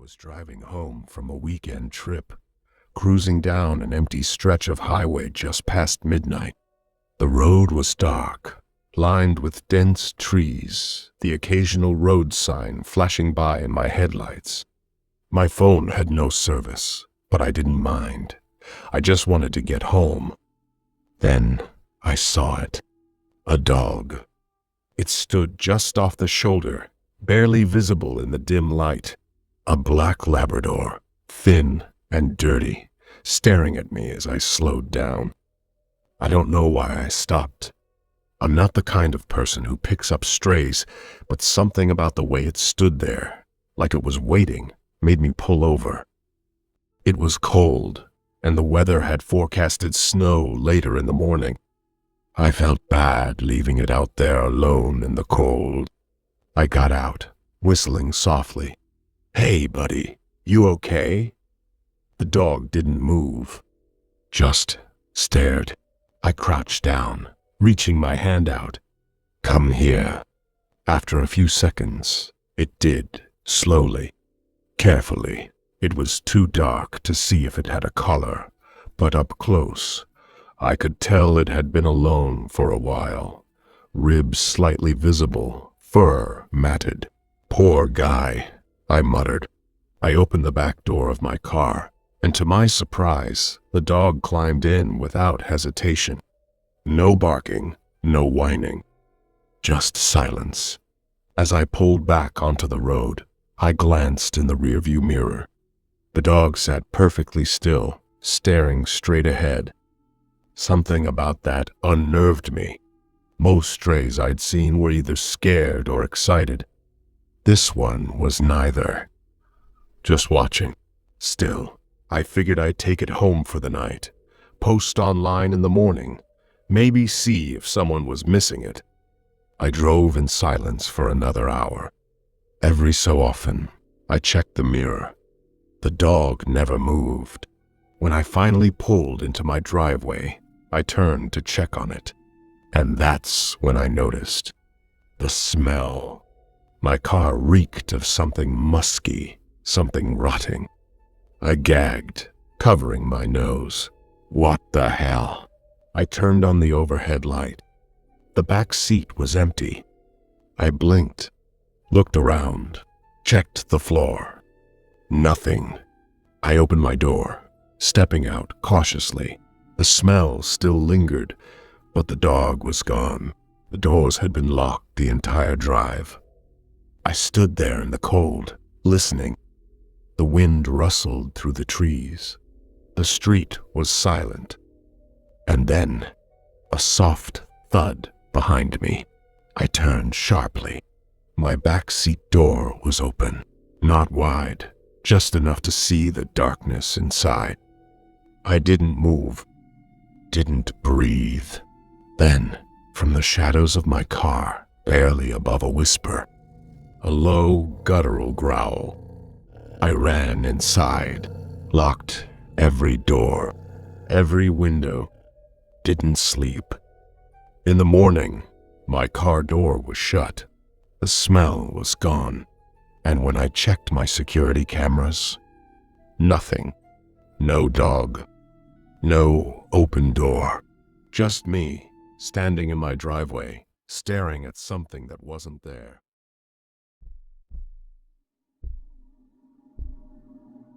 was driving home from a weekend trip, cruising down an empty stretch of highway just past midnight. The road was dark, lined with dense trees, the occasional road sign flashing by in my headlights. My phone had no service, but I didn't mind. I just wanted to get home. Then I saw it. A dog. It stood just off the shoulder, barely visible in the dim light. A black Labrador, thin and dirty, staring at me as I slowed down. I don't know why I stopped. I'm not the kind of person who picks up strays, but something about the way it stood there, like it was waiting, made me pull over. It was cold, and the weather had forecasted snow later in the morning. I felt bad leaving it out there alone in the cold. I got out, whistling softly. "Hey, buddy, you okay?" The dog didn't move, just stared. I crouched down, reaching my hand out. "Come here." After a few seconds, it did, slowly, carefully. It was too dark to see if it had a collar, but up close, I could tell it had been alone for a while. Ribs slightly visible, fur matted. "Poor guy," I muttered. I opened the back door of my car, and to my surprise, the dog climbed in without hesitation. No barking, no whining, just silence. As I pulled back onto the road, I glanced in the rearview mirror. The dog sat perfectly still, staring straight ahead. Something about that unnerved me. Most strays I'd seen were either scared or excited. This one was neither. Just watching. Still, I figured I'd take it home for the night, post online in the morning, maybe see if someone was missing it. I drove in silence for another hour. Every so often, I checked the mirror. The dog never moved. When I finally pulled into my driveway, I turned to check on it. And that's when I noticed the smell. My car reeked of something musky, something rotting. I gagged, covering my nose. What the hell? I turned on the overhead light. The back seat was empty. I blinked, looked around, checked the floor. Nothing. I opened my door, stepping out cautiously. The smell still lingered, but the dog was gone. The doors had been locked the entire drive. I stood there in the cold, listening. The wind rustled through the trees. The street was silent. And then, a soft thud behind me. I turned sharply. My back seat door was open, not wide, just enough to see the darkness inside. I didn't move, didn't breathe. Then, from the shadows of my car, barely above a whisper, a low, guttural growl. I ran inside, locked every door, every window, didn't sleep. In the morning, my car door was shut. The smell was gone. And when I checked my security cameras, nothing. No dog. No open door. Just me, standing in my driveway, staring at something that wasn't there.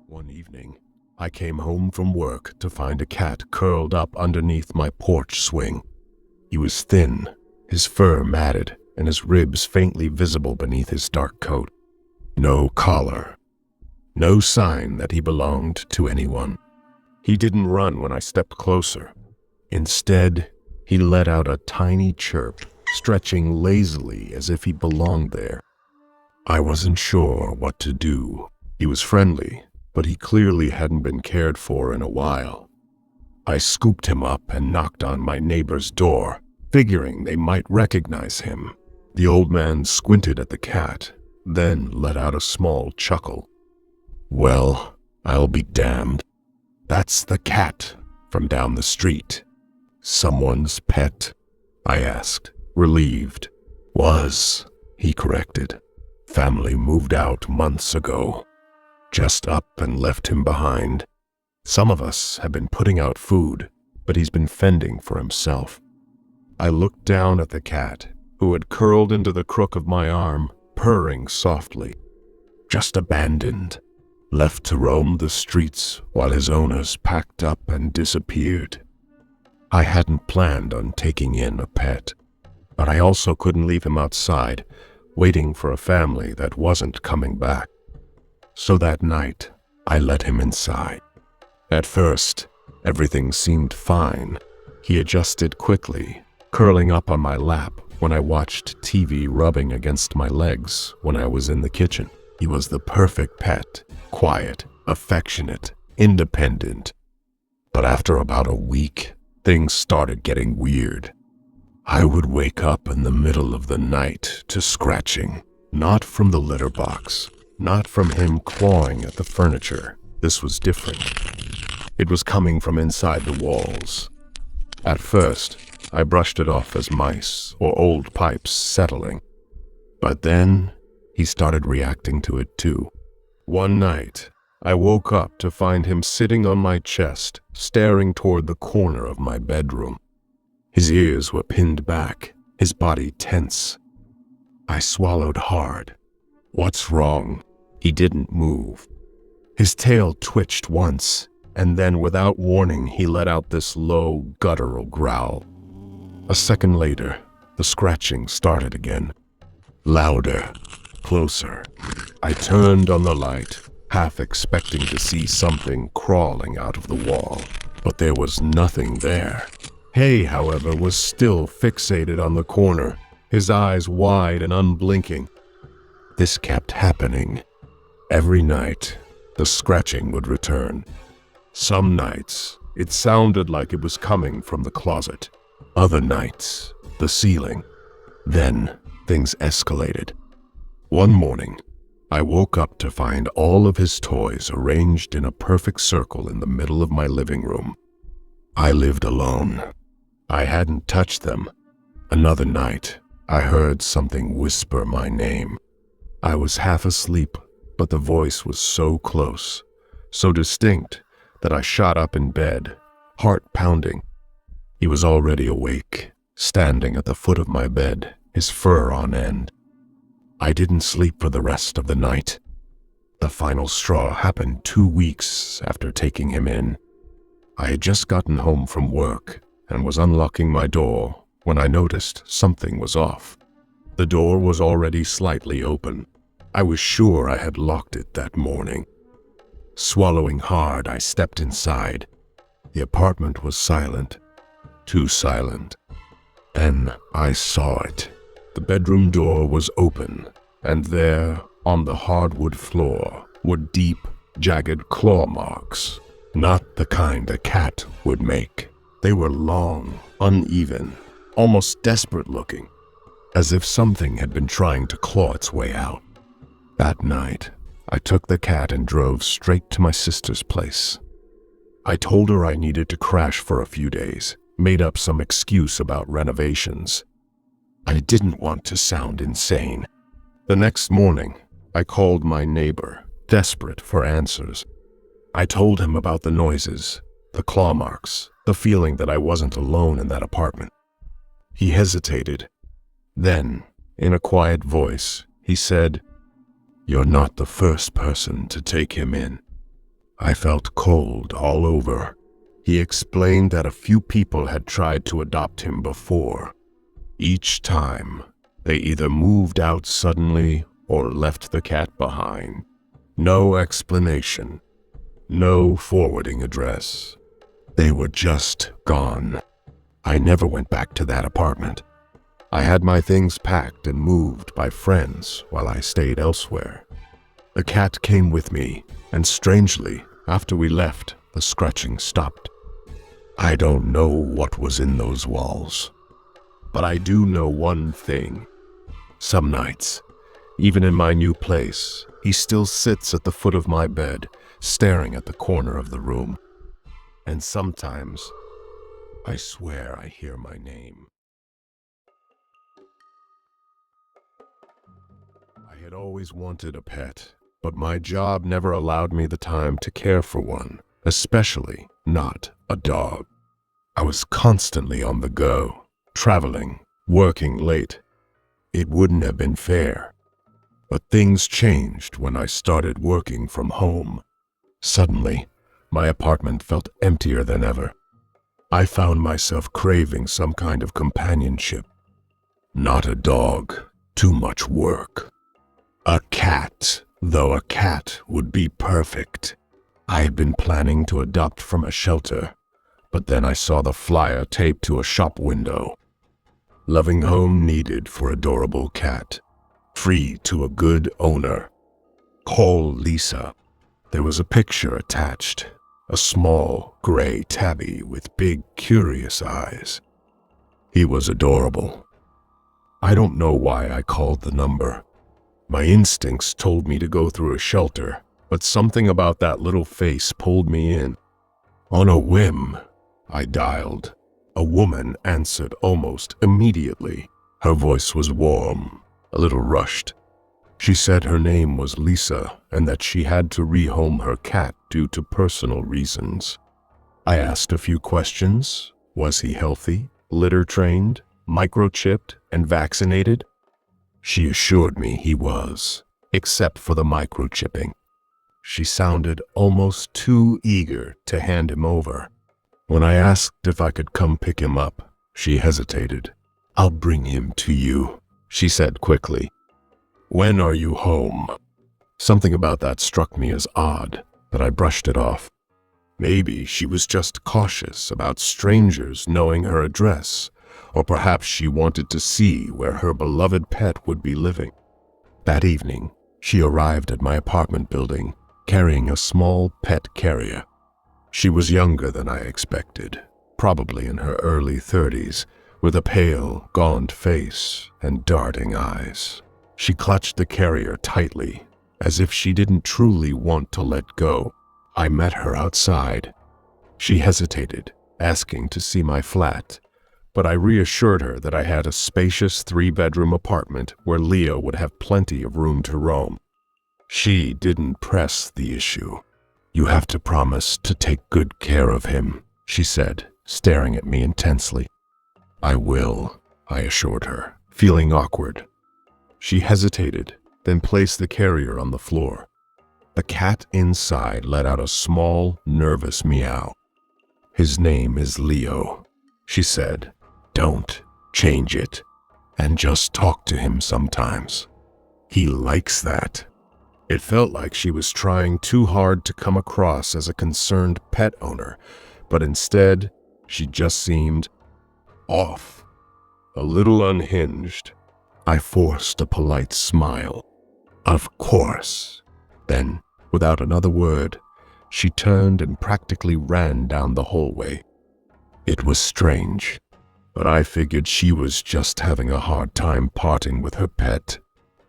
One evening, I came home from work to find a cat curled up underneath my porch swing. He was thin, his fur matted, and his ribs faintly visible beneath his dark coat. No collar. No sign that he belonged to anyone. He didn't run when I stepped closer. Instead, he let out a tiny chirp, stretching lazily as if he belonged there. I wasn't sure what to do. He was friendly, but he clearly hadn't been cared for in a while. I scooped him up and knocked on my neighbor's door, figuring they might recognize him. The old man squinted at the cat, then let out a small chuckle. "Well, I'll be damned. That's the cat from down the street." "Someone's pet?" I asked, relieved. "Was," he corrected. "Family moved out months ago." just up and left him behind. Some of us have been putting out food, but he's been fending for himself. I looked down at the cat, who had curled into the crook of my arm, purring softly. Just abandoned, left to roam the streets while his owners packed up and disappeared. I hadn't planned on taking in a pet, but I also couldn't leave him outside, waiting for a family that wasn't coming back. So that night, I let him inside. At first, everything seemed fine. He adjusted quickly, curling up on my lap when I watched TV rubbing against my legs when I was in the kitchen. He was the perfect pet, quiet, affectionate, independent. But after about a week, things started getting weird. I would wake up in the middle of the night to scratching, not from the litter box, not from him clawing at the furniture. This was different. It was coming from inside the walls. At first, I brushed it off as mice or old pipes settling. But then, he started reacting to it too. One night, I woke up to find him sitting on my chest, staring toward the corner of my bedroom. His ears were pinned back, his body tense. I swallowed hard. What's wrong? He didn't move. His tail twitched once, and then without warning, he let out this low, guttural growl. A second later, the scratching started again. Louder, closer. I turned on the light, half expecting to see something crawling out of the wall, but there was nothing there. Hay, however, was still fixated on the corner, his eyes wide and unblinking. This kept happening. Every night, the scratching would return. Some nights, it sounded like it was coming from the closet. Other nights, the ceiling. Then, things escalated. One morning, I woke up to find all of his toys arranged in a perfect circle in the middle of my living room. I lived alone. I hadn't touched them. Another night, I heard something whisper my name. I was half asleep, but the voice was so close, so distinct, that I shot up in bed, heart pounding. He was already awake, standing at the foot of my bed, his fur on end. I didn't sleep for the rest of the night. The final straw happened 2 weeks after taking him in. I had just gotten home from work and was unlocking my door when I noticed something was off. The door was already slightly open. I was sure I had locked it that morning. Swallowing hard, I stepped inside. The apartment was silent, too silent. Then I saw it. The bedroom door was open, and there, on the hardwood floor, were deep, jagged claw marks. Not the kind a cat would make. They were long, uneven, almost desperate looking, as if something had been trying to claw its way out. That night, I took the cat and drove straight to my sister's place. I told her I needed to crash for a few days, made up some excuse about renovations. I didn't want to sound insane. The next morning, I called my neighbor, desperate for answers. I told him about the noises, the claw marks, the feeling that I wasn't alone in that apartment. He hesitated. Then, in a quiet voice, he said, "You're not the first person to take him in." I felt cold all over. He explained that a few people had tried to adopt him before. Each time, they either moved out suddenly or left the cat behind. No explanation. No forwarding address. They were just gone. I never went back to that apartment. I had my things packed and moved by friends while I stayed elsewhere. The cat came with me, and strangely, after we left, the scratching stopped. I don't know what was in those walls, but I do know one thing. Some nights, even in my new place, he still sits at the foot of my bed, staring at the corner of the room. And sometimes, I swear I hear my name. I had always wanted a pet, but my job never allowed me the time to care for one, especially not a dog. I was constantly on the go, traveling, working late. It wouldn't have been fair. But things changed when I started working from home. Suddenly, my apartment felt emptier than ever. I found myself craving some kind of companionship. Not a dog, too much work. A cat, though a cat would be perfect. I had been planning to adopt from a shelter, but then I saw the flyer taped to a shop window. Loving home needed for adorable cat. Free to a good owner. Call Lisa. There was a picture attached. A small, gray tabby with big, curious eyes. He was adorable. I don't know why I called the number. My instincts told me to go through a shelter, but something about that little face pulled me in. On a whim, I dialed. A woman answered almost immediately. Her voice was warm, a little rushed. She said her name was Lisa and that she had to rehome her cat due to personal reasons. I asked a few questions. Was he healthy, litter-trained, microchipped, and vaccinated? She assured me he was, except for the microchipping. She sounded almost too eager to hand him over. When I asked if I could come pick him up, she hesitated. "I'll bring him to you," she said quickly. "When are you home?" Something about that struck me as odd, but I brushed it off. Maybe she was just cautious about strangers knowing her address, or perhaps she wanted to see where her beloved pet would be living. That evening, she arrived at my apartment building, carrying a small pet carrier. She was younger than I expected, probably in her early 30s, with a pale, gaunt face and darting eyes. She clutched the carrier tightly, as if she didn't truly want to let go. I met her outside. She hesitated, asking to see my flat, but I reassured her that I had a spacious 3-bedroom apartment where Leo would have plenty of room to roam. She didn't press the issue. "You have to promise to take good care of him," she said, staring at me intensely. "I will," I assured her, feeling awkward. She hesitated, then placed the carrier on the floor. The cat inside let out a small, nervous meow. "His name is Leo," she said. "Don't change it, and just talk to him sometimes. He likes that." It felt like she was trying too hard to come across as a concerned pet owner, but instead, she just seemed off, a little unhinged. I forced a polite smile. "Of course." Then, without another word, she turned and practically ran down the hallway. It was strange, but I figured she was just having a hard time parting with her pet.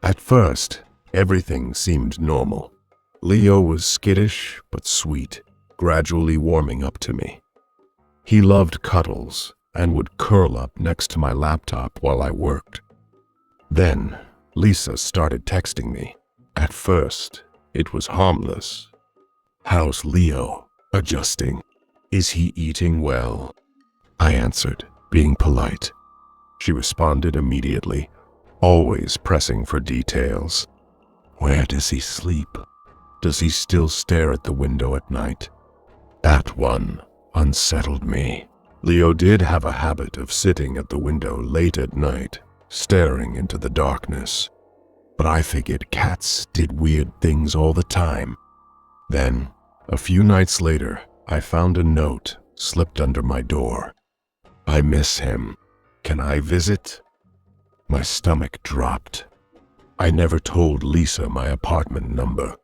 At first, everything seemed normal. Leo was skittish but sweet, gradually warming up to me. He loved cuddles and would curl up next to my laptop while I worked. Then, Lisa started texting me. At first, it was harmless. "How's Leo? Adjusting. Is he eating well?" I answered, being polite. She responded immediately, always pressing for details. "Where does he sleep? Does he still stare at the window at night?" That one unsettled me. Leo did have a habit of sitting at the window late at night, staring into the darkness. But I figured cats did weird things all the time. Then, a few nights later, I found a note slipped under my door. "I miss him. Can I visit?" My stomach dropped. I never told Lisa my apartment number.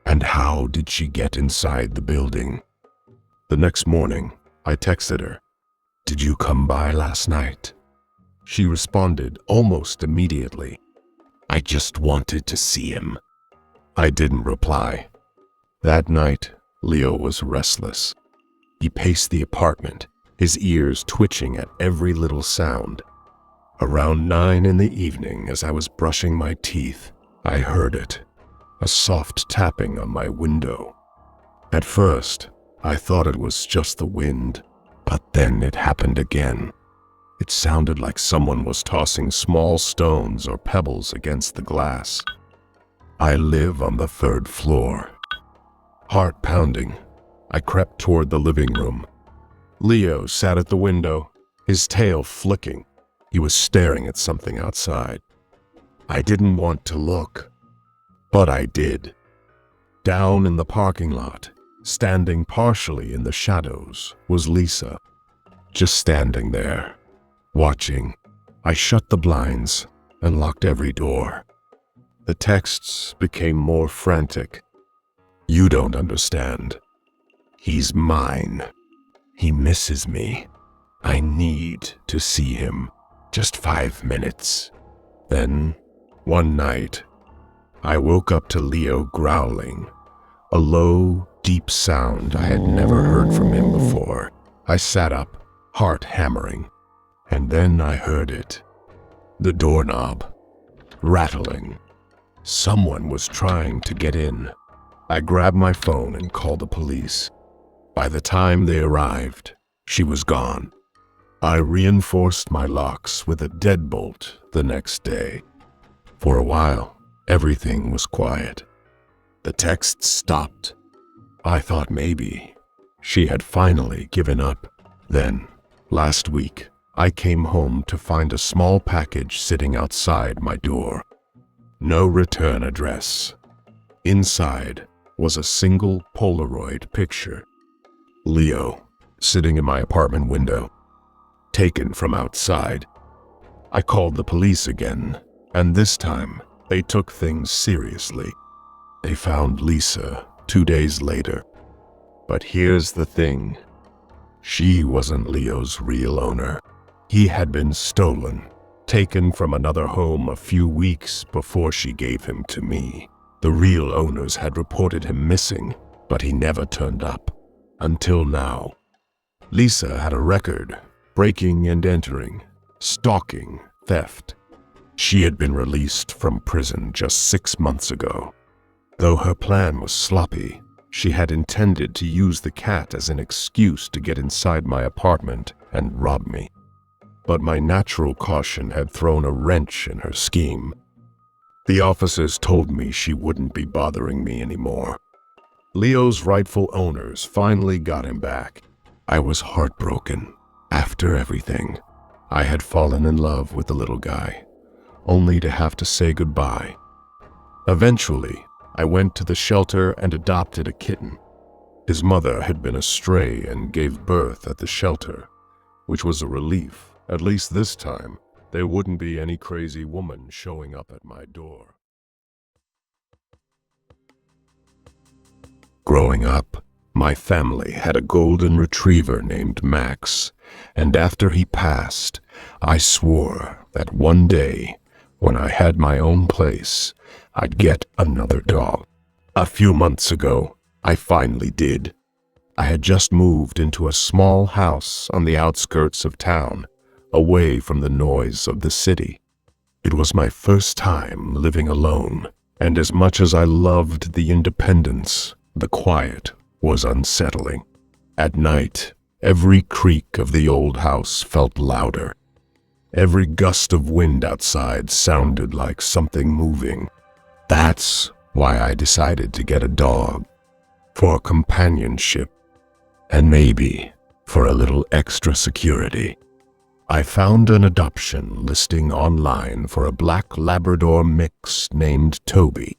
And how did she get inside the building? The next morning, I texted her, "Did you come by last night?" She responded almost immediately, "I just wanted to see him." I didn't reply. That night, Leo was restless. He paced the apartment, his ears twitching at every little sound. Around 9 in the evening, as I was brushing my teeth, I heard it. a soft tapping on my window. At first, I thought it was just the wind, but then it happened again. It sounded like someone was tossing small stones or pebbles against the glass. I live on the 3rd floor. Heart pounding, I crept toward the living room. Leo sat at the window, his tail flicking. He was staring at something outside. I didn't want to look, but I did. Down in the parking lot, standing partially in the shadows, was Lisa, just standing there, watching. I shut the blinds and locked every door. The texts became more frantic. "You don't understand. He's mine. He misses me. I need to see him. Just 5 minutes." Then, one night, I woke up to Leo growling, a low, deep sound I had never heard from him before. I sat up, heart hammering, and then I heard it. The doorknob, rattling. Someone was trying to get in. I grabbed my phone and called the police. By the time they arrived, she was gone. I reinforced my locks with a deadbolt the next day. For a while, everything was quiet. The texts stopped. I thought maybe she had finally given up. Then, last week, I came home to find a small package sitting outside my door. No return address. Inside was a single Polaroid picture. Leo, sitting in my apartment window, taken from outside. I called the police again, and this time they took things seriously. They found Lisa 2 days later. But here's the thing. She wasn't Leo's real owner. He had been stolen, taken from another home a few weeks before she gave him to me. The real owners had reported him missing, but he never turned up. Until now. Lisa had a record, breaking and entering, stalking, theft. She had been released from prison just 6 months ago. Though her plan was sloppy, she had intended to use the cat as an excuse to get inside my apartment and rob me. But my natural caution had thrown a wrench in her scheme. The officers told me she wouldn't be bothering me anymore. Leo's rightful owners finally got him back. I was heartbroken. After everything, I had fallen in love with the little guy, only to have to say goodbye. Eventually, I went to the shelter and adopted a kitten. His mother had been a stray and gave birth at the shelter, which was a relief. At least this time, there wouldn't be any crazy woman showing up at my door. Growing up, my family had a golden retriever named Max, and after he passed, I swore that one day, when I had my own place, I'd get another dog. A few months ago, I finally did. I had just moved into a small house on the outskirts of town, away from the noise of the city. It was my first time living alone, and as much as I loved the independence, the quiet was unsettling. At night, every creak of the old house felt louder. Every gust of wind outside sounded like something moving. That's why I decided to get a dog, for companionship, and maybe for a little extra security. I found an adoption listing online for a black Labrador mix named Toby.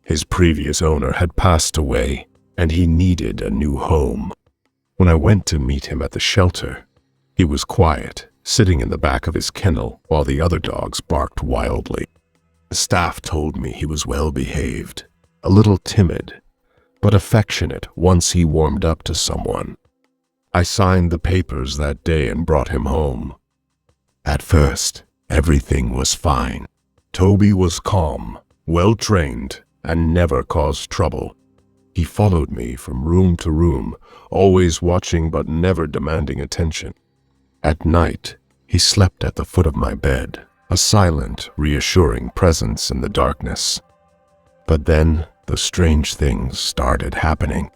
His previous owner had passed away, and he needed a new home. When I went to meet him at the shelter, he was quiet, sitting in the back of his kennel while the other dogs barked wildly. The staff told me he was well behaved, a little timid, but affectionate once he warmed up to someone. I signed the papers that day and brought him home. At first, everything was fine. Toby was calm, well-trained, and never caused trouble. He followed me from room to room, always watching but never demanding attention. At night, he slept at the foot of my bed, a silent, reassuring presence in the darkness. But then, the strange things started happening.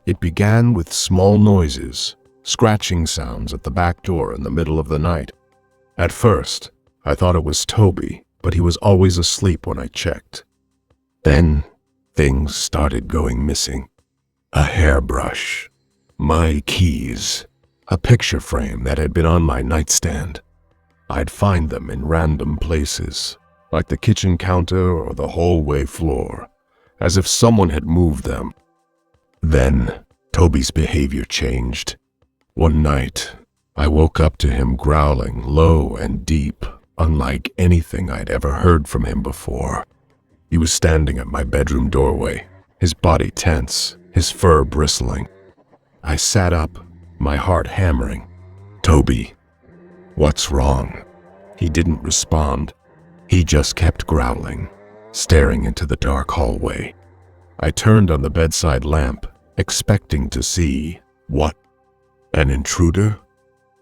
It began with small noises, scratching sounds at the back door in the middle of the night. At first, I thought it was Toby, but he was always asleep when I checked. Then, things started going missing. A hairbrush, my keys, a picture frame that had been on my nightstand. I'd find them in random places, like the kitchen counter or the hallway floor, as if someone had moved them. Then, Toby's behavior changed. One night, I woke up to him growling low and deep, unlike anything I'd ever heard from him before. He was standing at my bedroom doorway, his body tense, his fur bristling. I sat up, my heart hammering. "Toby, what's wrong?" He didn't respond. He just kept growling, staring into the dark hallway. I turned on the bedside lamp, expecting to see what? An intruder?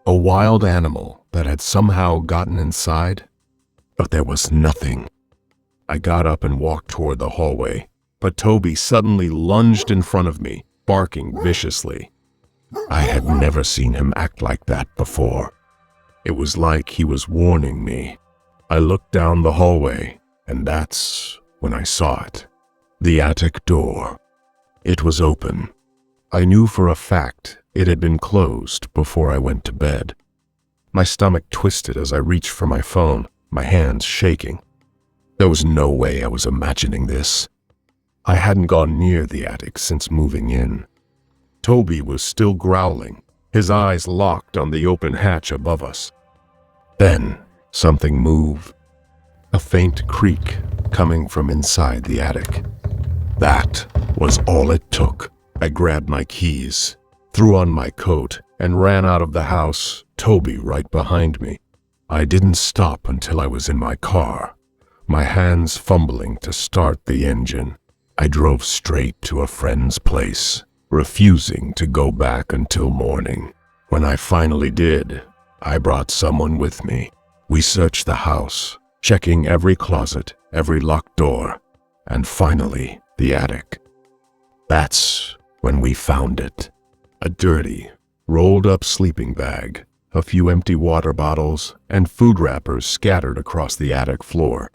A wild animal that had somehow gotten inside? But there was nothing. I got up and walked toward the hallway, but Toby suddenly lunged in front of me, barking viciously. I had never seen him act like that before. It was like he was warning me. I looked down the hallway, and that's when I saw it. The attic door. It was open. I knew for a fact it had been closed before I went to bed. My stomach twisted as I reached for my phone, my hands shaking. There was no way I was imagining this. I hadn't gone near the attic since moving in. Toby was still growling, his eyes locked on the open hatch above us. Then, something moved. A faint creak coming from inside the attic. That was all it took. I grabbed my keys, threw on my coat, and ran out of the house, Toby right behind me. I didn't stop until I was in my car, my hands fumbling to start the engine. I drove straight to a friend's place, refusing to go back until morning. When I finally did, I brought someone with me. We searched the house, checking every closet, every locked door, and finally the attic. That's when we found it. A dirty, rolled-up sleeping bag, a few empty water bottles, and food wrappers scattered across the attic floor.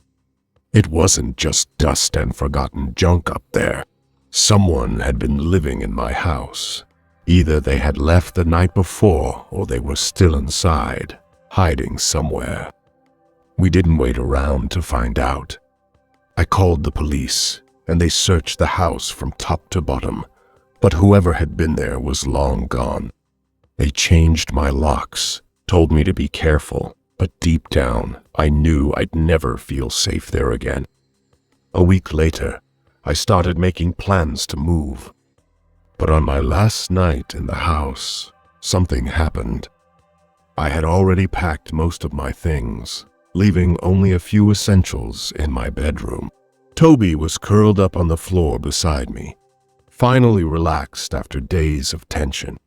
It wasn't just dust and forgotten junk up there. Someone had been living in my house. Either they had left the night before, or they were still inside, hiding somewhere. We didn't wait around to find out. I called the police, and they searched the house from top to bottom, but whoever had been there was long gone. They changed my locks, told me to be careful, but deep down, I knew I'd never feel safe there again. A week later, I started making plans to move. But on my last night in the house, something happened. I had already packed most of my things, leaving only a few essentials in my bedroom. Toby was curled up on the floor beside me, finally relaxed after days of tension.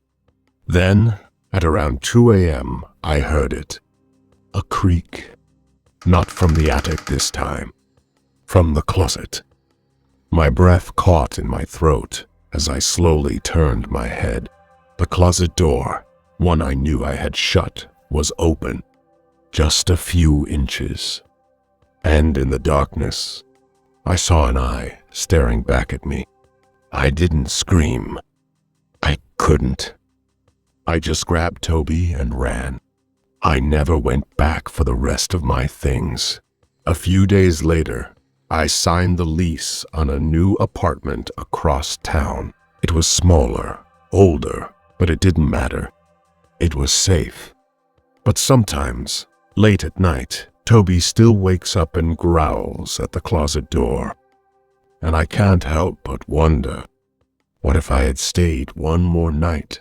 Then, at around 2 a.m., I heard it. A creak. Not from the attic this time. From the closet. My breath caught in my throat as I slowly turned my head. The closet door, one I knew I had shut, was open. Just a few inches. And in the darkness, I saw an eye staring back at me. I didn't scream. I couldn't. I just grabbed Toby and ran. I never went back for the rest of my things. A few days later, I signed the lease on a new apartment across town. It was smaller, older, but it didn't matter. It was safe. But sometimes, late at night, Toby still wakes up and growls at the closet door. And I can't help but wonder, what if I had stayed one more night